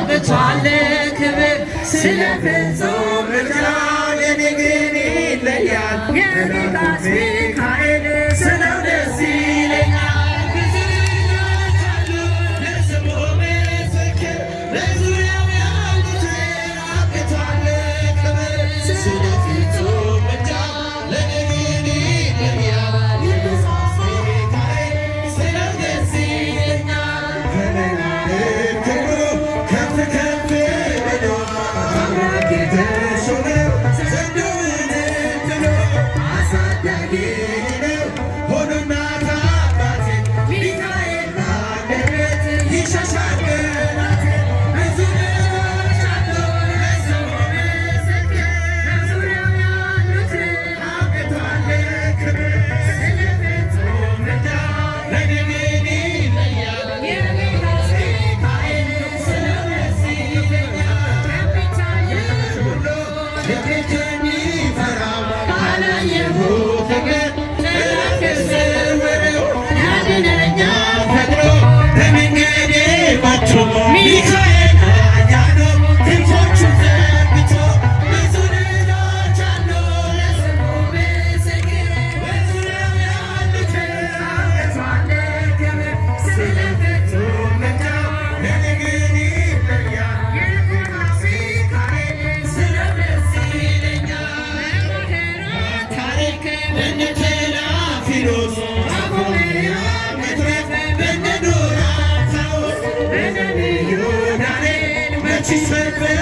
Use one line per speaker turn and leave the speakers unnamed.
አብቷል ክብር ስለ ፍጹም ምልጃው የኔ ግን ይለያል የመላእክት ሚካኤል ስለው ደስ ይለኛል። ብዙ ልጆች አሉ ለስሙ ምስክር በዙሪያው ያሉትን አብቷል ክብር ስለ ፍጹም ምልጃው ለኔ ግን ይለያል የመላእክት ሚካኤል ስለው ደስ ይለኛል። ከመላእክት ክብሩ ከፍ ከፍ ብሎ አምላክ የተሾመው ዘንዶውን ጥሎ አሳዳጊ ነው ሆኖና ከአባቴ ሚካኤል ባለበት ይሸሻል ጠላቴን። ብዙ ልጆች አሉ ለስሙ ምስክር በዙሪያው ያሉትን አብቷል ክብር ስለ ፍጹም ምልጃው ለኔ ግን ይለያል የመላእክት ሚካኤል ስለው ደስ ይለኛል። ከሚታየው ሁሉ እጅግ የሚፈራው ካላየሁት ፍቅር ጠላት ከስውረው ያድነኛል ፈጥኖ በመንገዴ መጥቶ ሚካኤል ኃያል ነው ክንፎቹን ዘርግቶ። ብዙ ልጆች አሉ ለስሙ ምስክር በዙሪያው ያሉትን አብቷል ክብር ስለ ፍጹም ምልጃው ለኔ ግን ይለያል የመላእክት ሚካኤል ስለው ደስ ይለኛል። በመከራ ታሪክ በነ ተላፊኖስ አፎምያ መትረፍ በነ ዶራታዎስ በነቢዩ ዳንኤል መች ይሰበር